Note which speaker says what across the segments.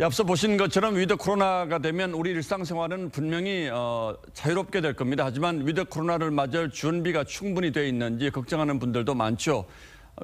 Speaker 1: 앞서 보신 것처럼 위드 코로나가 되면 우리 일상생활은 분명히 자유롭게 될 겁니다. 하지만 위드 코로나를 맞을 준비가 충분히 돼 있는지 걱정하는 분들도 많죠.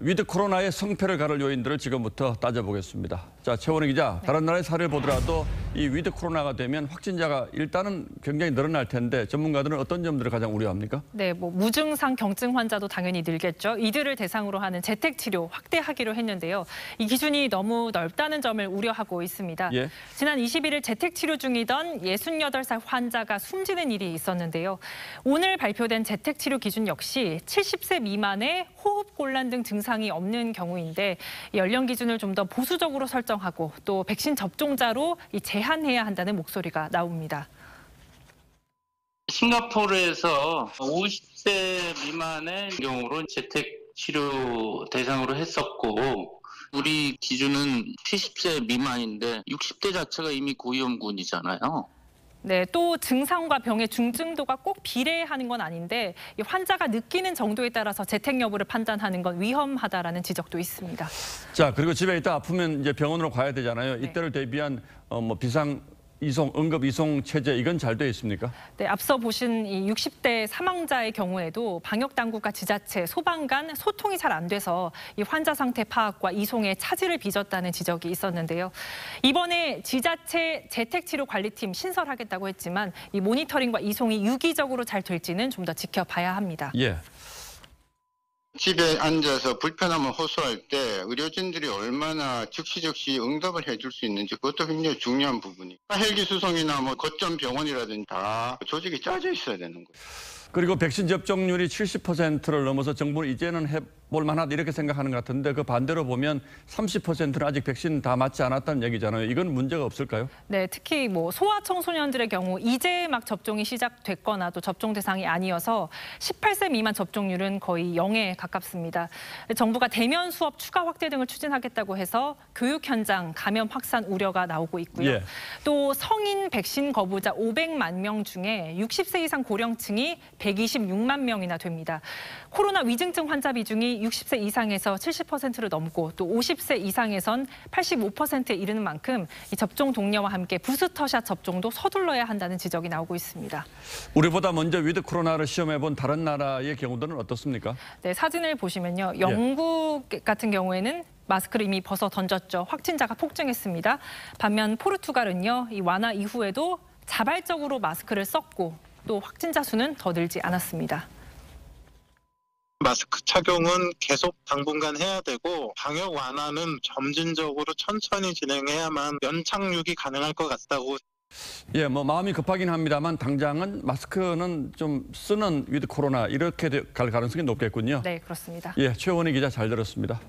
Speaker 1: 위드 코로나의 성패를 가를 요인들을 지금부터 따져보겠습니다. 자, 최원희 기자, 다른 나라의 사례를 보더라도 이 위드 코로나가 되면 확진자가 일단은 굉장히 늘어날 텐데 전문가들은 어떤 점들을 가장 우려합니까?
Speaker 2: 네, 무증상 경증 환자도 당연히 늘겠죠. 이들을 대상으로 하는 재택 치료 확대하기로 했는데요. 이 기준이 너무 넓다는 점을 우려하고 있습니다.
Speaker 1: 예.
Speaker 2: 지난 21일 재택 치료 중이던 68살 환자가 숨지는 일이 있었는데요. 오늘 발표된 재택 치료 기준 역시 70세 미만의 호흡곤란 등 증상이 없는 경우인데 연령 기준을 좀 더 보수적으로 설정하고 또 백신 접종자로 제한해야 한다는 목소리가 나옵니다.
Speaker 3: 싱가포르에서 50세 미만의 경우로 재택 치료 대상으로 했었고 우리 기준은 70세 미만인데 60대 자체가 이미 고위험군이잖아요.
Speaker 2: 네, 또 증상과 병의 중증도가 꼭 비례하는 건 아닌데 이 환자가 느끼는 정도에 따라서 재택 여부를 판단하는 건 위험하다라는 지적도 있습니다.
Speaker 1: 자, 그리고 집에 있다 아프면 이제 병원으로 가야 되잖아요.
Speaker 2: 네.
Speaker 1: 이때를 대비한 비상 이송, 응급 이송 체제 이건 잘 돼 있습니까?
Speaker 2: 네, 앞서 보신 이 60대 사망자의 경우에도 방역 당국과 지자체, 소방 간 소통이 잘 안 돼서 이 환자 상태 파악과 이송에 차질을 빚었다는 지적이 있었는데요. 이번에 지자체 재택치료 관리팀 신설하겠다고 했지만 이 모니터링과 이송이 유기적으로 잘 될지는 좀 더 지켜봐야 합니다.
Speaker 1: 예.
Speaker 4: 집에 앉아서 불편함을 호소할 때 의료진들이 얼마나 즉시 응답을 해줄 수 있는지 그것도 굉장히 중요한 부분이. 헬기 수송이나 거점 병원이라든지 다 조직이 짜져 있어야 되는 거예요.
Speaker 1: 그리고 백신 접종률이 70%를 넘어서 정부는 이제는 해볼 만하다 이렇게 생각하는 것 같은데 그 반대로 보면 30%는 아직 백신 다 맞지 않았다는 얘기잖아요. 이건 문제가 없을까요?
Speaker 2: 네, 특히 소아청소년들의 경우 이제 막 접종이 시작됐거나 또 접종 대상이 아니어서 18세 미만 접종률은 거의 0에 가깝습니다. 정부가 대면 수업 추가 확대 등을 추진하겠다고 해서 교육 현장 감염 확산 우려가 나오고 있고요.
Speaker 1: 예.
Speaker 2: 또 성인 백신 거부자 500만 명 중에 60세 이상 고령층이 126만 명이나 됩니다. 코로나 위중증 환자 비중이 60세 이상에서 70%를 넘고 또 50세 이상에선 85%에 이르는 만큼 이 접종 동료와 함께 부스터샷 접종도 서둘러야 한다는 지적이 나오고 있습니다.
Speaker 1: 우리보다 먼저 위드 코로나를 시험해본 다른 나라의 경우들은 어떻습니까?
Speaker 2: 네, 사진을 보시면요. 영국 같은 경우에는 마스크를 이미 벗어 던졌죠. 확진자가 폭증했습니다. 반면 포르투갈은요. 이 완화 이후에도 자발적으로 마스크를 썼고 또 확진자 수는 더 늘지 않았습니다.
Speaker 5: 마스크 착용은 계속 당분간 해야 되고 방역 완화는 점진적으로 천천히 진행해야만 연착륙이 가능할 것 같다고.
Speaker 1: 예, 마음이 급하긴 합니다만 당장은 마스크는 좀 쓰는 위드 코로나 이렇게 갈 가능성이 높겠군요.
Speaker 2: 네, 그렇습니다.
Speaker 1: 예, 최원희 기자 잘 들었습니다.